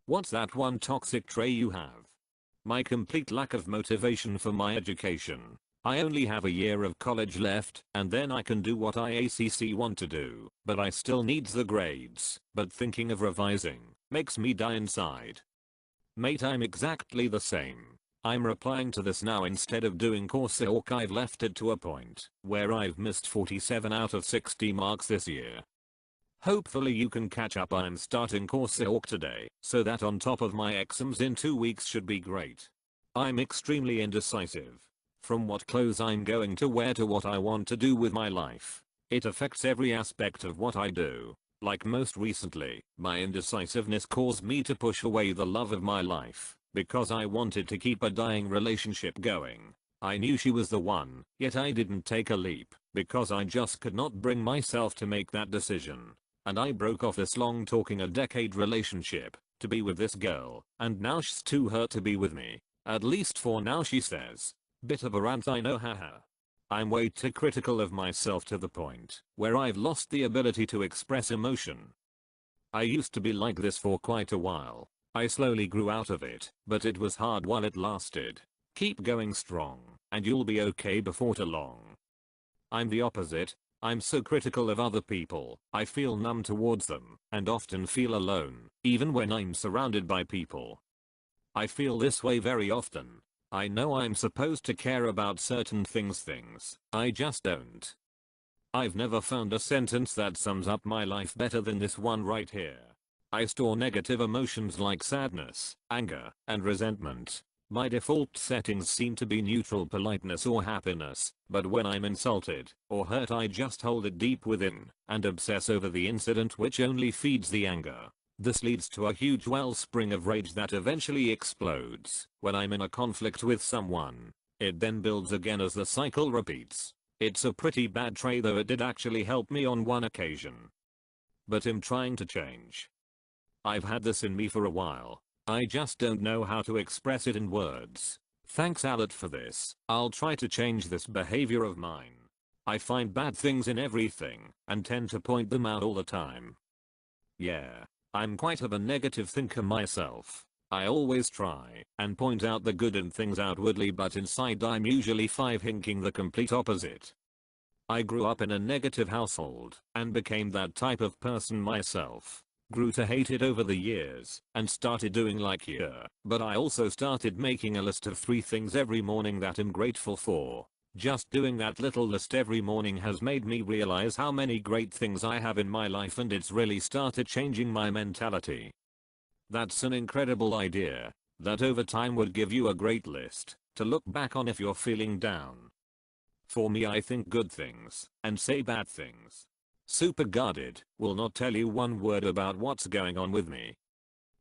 What's that one toxic trait you have? My complete lack of motivation for my education. I only have a year of college left and then I can do what I want to do, but I still needs the grades, but thinking of revising makes me die inside. Mate, I'm exactly the same. I'm replying to this now instead of doing coursework. I've left it to a point where I've missed 47 out of 60 marks this year. Hopefully you can catch up. I'm starting coursework today, so that on top of my exams in 2 weeks should be great. I'm extremely indecisive. From what clothes I'm going to wear to what I want to do with my life. It affects every aspect of what I do. Like most recently, my indecisiveness caused me to push away the love of my life, because I wanted to keep a dying relationship going. I knew she was the one, yet I didn't take a leap, because I just could not bring myself to make that decision. And I broke off this long talking a decade relationship, to be with this girl, and now she's too hurt to be with me. At least for now, she says. Bit of a rant, I know, haha. I'm way too critical of myself to the point where I've lost the ability to express emotion. I used to be like this for quite a while. I slowly grew out of it, but it was hard while it lasted. Keep going strong, and you'll be okay before too long. I'm the opposite. I'm so critical of other people, I feel numb towards them, and often feel alone, even when I'm surrounded by people. I feel this way very often. I know I'm supposed to care about certain things, I just don't. I've never found a sentence that sums up my life better than this one right here. I store negative emotions like sadness, anger, and resentment. My default settings seem to be neutral, politeness, or happiness, but when I'm insulted or hurt I just hold it deep within and obsess over the incident, which only feeds the anger. This leads to a huge wellspring of rage that eventually explodes when I'm in a conflict with someone. It then builds again as the cycle repeats. It's a pretty bad trait, though it did actually help me on one occasion. But I'm trying to change. I've had this in me for a while. I just don't know how to express it in words. Thanks Alet for this. I'll try to change this behavior of mine. I find bad things in everything and tend to point them out all the time. Yeah. I'm quite of a negative thinker myself. I always try and point out the good in things outwardly, but inside I'm usually thinking the complete opposite. I grew up in a negative household and became that type of person myself. Grew to hate it over the years and started doing like you, but I also started making a list of 3 things every morning that I'm grateful for. Just doing that little list every morning has made me realize how many great things I have in my life, and it's really started changing my mentality. That's an incredible idea that over time would give you a great list to look back on if you're feeling down. For me, I think good things and say bad things. Super guarded, will not tell you one word about what's going on with me.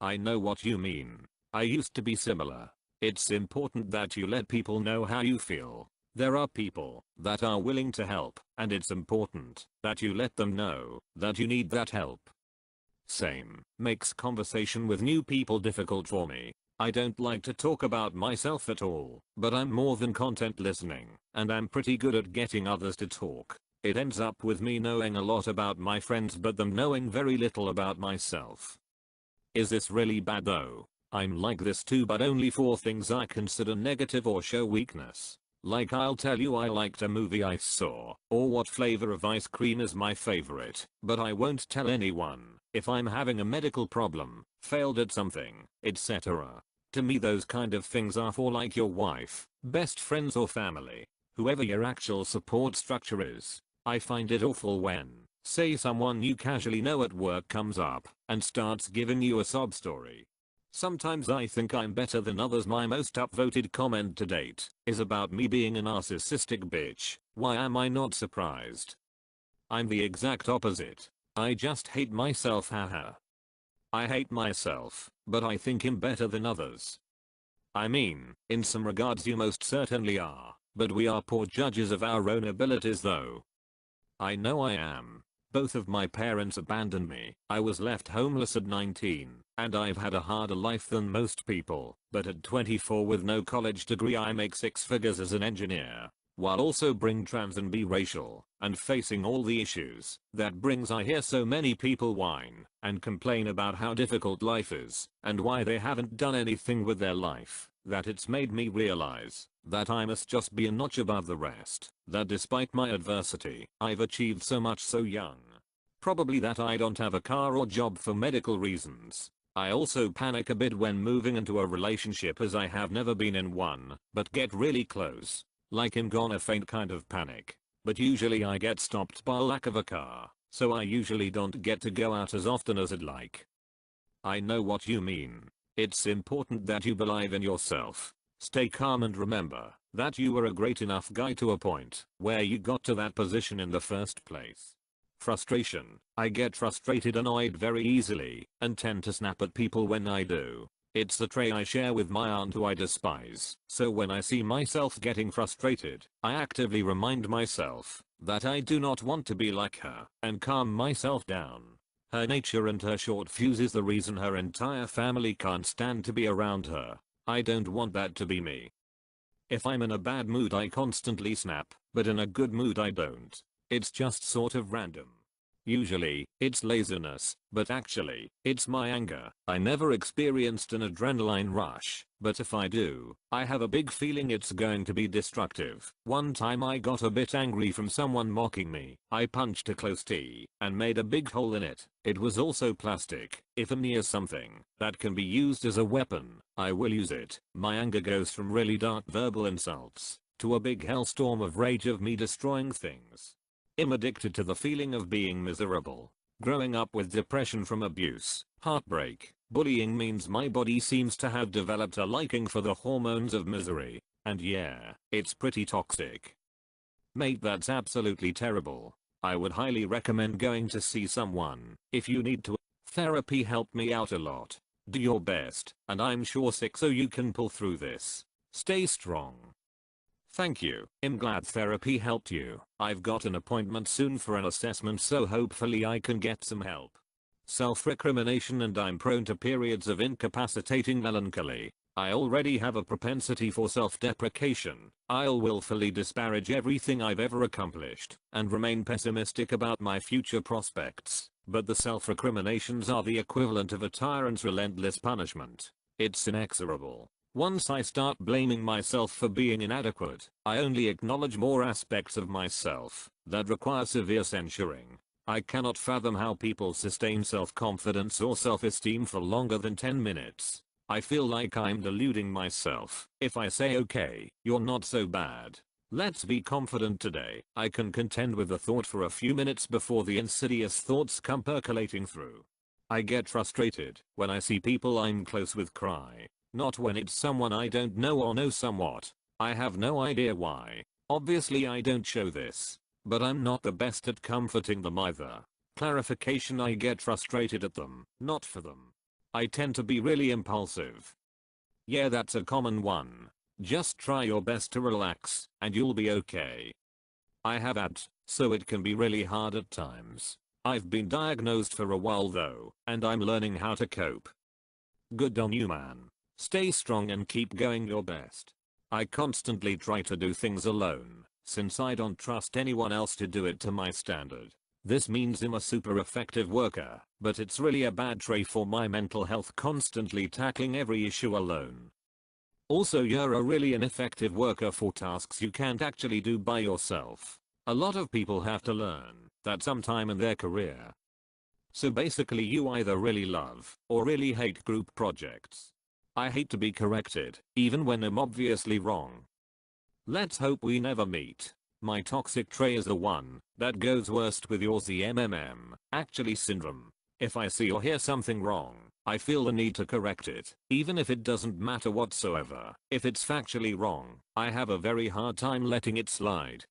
I know what you mean. I used to be similar. It's important that you let people know how you feel. There are people that are willing to help, and it's important that you let them know that you need that help. Same. Makes conversation with new people difficult for me. I don't like to talk about myself at all, but I'm more than content listening, and I'm pretty good at getting others to talk. It ends up with me knowing a lot about my friends but them knowing very little about myself. Is this really bad though? I'm like this too, but only for things I consider negative or show weakness. Like I'll tell you I liked a movie I saw, or what flavor of ice cream is my favorite, but I won't tell anyone if I'm having a medical problem, failed at something, etc. To me those kind of things are for like your wife, best friends, or family. Whoever your actual support structure is. I find it awful when, say, someone you casually know at work comes up and starts giving you a sob story. Sometimes I think I'm better than others. My most upvoted comment to date is about me being a narcissistic bitch. Why am I not surprised? I'm the exact opposite. I just hate myself, haha. I hate myself, but I think I'm better than others. I mean, in some regards you most certainly are, but we are poor judges of our own abilities though. I know I am. Both of my parents abandoned me. I was left homeless at 19, and I've had a harder life than most people, but at 24 with no college degree I make 6 figures as an engineer. while also being trans and biracial, and facing all the issues that brings. I hear so many people whine and complain about how difficult life is and why they haven't done anything with their life, that it's made me realize that I must just be a notch above the rest, that despite my adversity, I've achieved so much so young. Probably that I don't have a car or job for medical reasons. I also panic a bit when moving into a relationship, as I have never been in one, but get really close. Like I'm gonna faint kind of panic. But usually I get stopped by lack of a car, so I usually don't get to go out as often as I'd like. I know what you mean. It's important that you believe in yourself. Stay calm and remember that you were a great enough guy to a point where you got to that position in the first place. Frustration. I get frustrated, annoyed very easily, and tend to snap at people when I do. It's the trait I share with my aunt, who I despise. So when I see myself getting frustrated, I actively remind myself that I do not want to be like her and calm myself down. Her nature and her short fuse is the reason her entire family can't stand to be around her. I don't want that to be me. If I'm in a bad mood I constantly snap, but in a good mood I don't. It's just sort of random. Usually, it's laziness, but actually, it's my anger. I never experienced an adrenaline rush, but if I do, I have a big feeling it's going to be destructive. One time I got a bit angry from someone mocking me. I punched a closed tea and made a big hole in it. It was also plastic. If I'm near something that can be used as a weapon, I will use it. My anger goes from really dark verbal insults to a big hellstorm of rage of me destroying things. I'm addicted to the feeling of being miserable. Growing up with depression from abuse, heartbreak, bullying means my body seems to have developed a liking for the hormones of misery. And yeah, it's pretty toxic. Mate, that's absolutely terrible. I would highly recommend going to see someone if you need to. Therapy helped me out a lot. Do your best, and I'm sure so you can pull through this. Stay strong. Thank you. I'm glad therapy helped you. I've got an appointment soon for an assessment, so hopefully I can get some help. Self-recrimination, and I'm prone to periods of incapacitating melancholy. I already have a propensity for self-deprecation. I'll willfully disparage everything I've ever accomplished and remain pessimistic about my future prospects. But the self-recriminations are the equivalent of a tyrant's relentless punishment. It's inexorable. Once I start blaming myself for being inadequate, I only acknowledge more aspects of myself that require severe censuring. I cannot fathom how people sustain self-confidence or self-esteem for longer than 10 minutes. I feel like I'm deluding myself if I say, okay, you're not so bad. Let's be confident today. I can contend with the thought for a few minutes before the insidious thoughts come percolating through. I get frustrated when I see people I'm close with cry. Not when it's someone I don't know or know somewhat. I have no idea why. Obviously I don't show this, but I'm not the best at comforting them either. Clarification: I get frustrated at them, not for them. I tend to be really impulsive. Yeah, that's a common one. Just try your best to relax, and you'll be okay. I have ADD, so it can be really hard at times. I've been diagnosed for a while though, and I'm learning how to cope. Good on you, man. Stay strong and keep going your best. I constantly try to do things alone, since I don't trust anyone else to do it to my standard. This means I'm a super effective worker, but it's really a bad trait for my mental health, constantly tackling every issue alone. Also, you're a really ineffective worker for tasks you can't actually do by yourself. A lot of people have to learn that sometime in their career. So basically you either really love or really hate group projects. I hate to be corrected, even when I'm obviously wrong. Let's hope we never meet. My toxic trait is the one that goes worst with yours, the actually syndrome. If I see or hear something wrong, I feel the need to correct it, even if it doesn't matter whatsoever. If it's factually wrong, I have a very hard time letting it slide.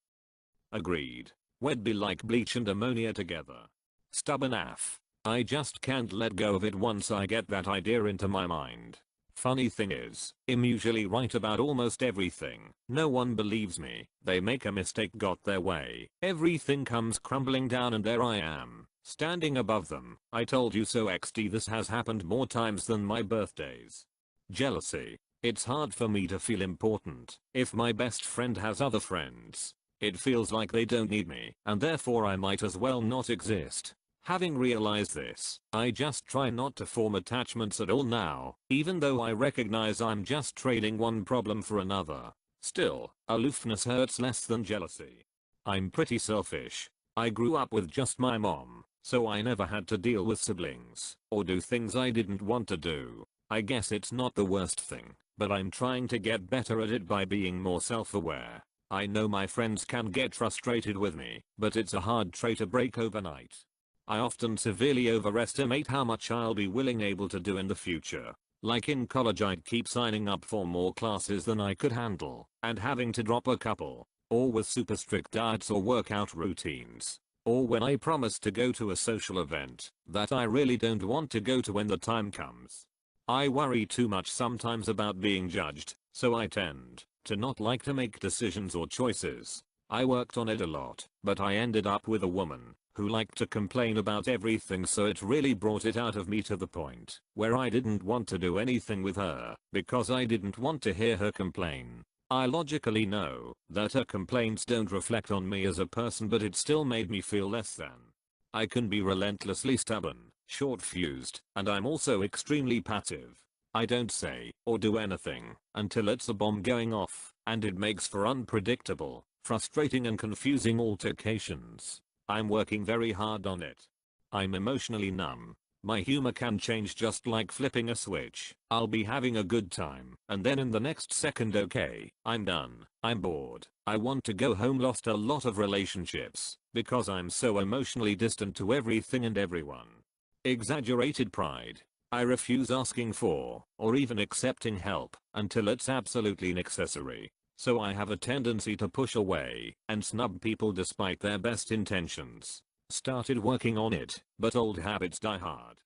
Agreed. We'd be like bleach and ammonia together. Stubborn AF. I just can't let go of it once I get that idea into my mind. Funny thing is, I'm usually right about almost everything. No one believes me. They make a mistake, got their way. Everything comes crumbling down, and there I am, standing above them. I told you so XD. This has happened more times than my birthdays. Jealousy. It's hard for me to feel important if my best friend has other friends. It feels like they don't need me and therefore I might as well not exist. Having realized this, I just try not to form attachments at all now, even though I recognize I'm just trading one problem for another. Still, aloofness hurts less than jealousy. I'm pretty selfish. I grew up with just my mom, so I never had to deal with siblings or do things I didn't want to do. I guess it's not the worst thing, but I'm trying to get better at it by being more self-aware. I know my friends can get frustrated with me, but it's a hard trait to break overnight. I often severely overestimate how much I'll be able to do in the future. Like in college, I'd keep signing up for more classes than I could handle and having to drop a couple, or with super strict diets or workout routines, or when I promise to go to a social event that I really don't want to go to when the time comes. I worry too much sometimes about being judged, so I tend to not like to make decisions or choices. I worked on it a lot, but I ended up with a woman who liked to complain about everything, so it really brought it out of me to the point where I didn't want to do anything with her because I didn't want to hear her complain. I logically know that her complaints don't reflect on me as a person, but it still made me feel less than. I can be relentlessly stubborn, short-fused, and I'm also extremely passive. I don't say or do anything until it's a bomb going off, and it makes for unpredictable, frustrating and confusing altercations. I'm working very hard on it. I'm emotionally numb. My humor can change just like flipping a switch. I'll be having a good time and then in the next second, okay, I'm done. I'm bored. I want to go home. Lost a lot of relationships because I'm so emotionally distant to everything and everyone. Exaggerated pride. I refuse asking for or even accepting help until it's absolutely necessary. So I have a tendency to push away and snub people despite their best intentions. Started working on it, but old habits die hard.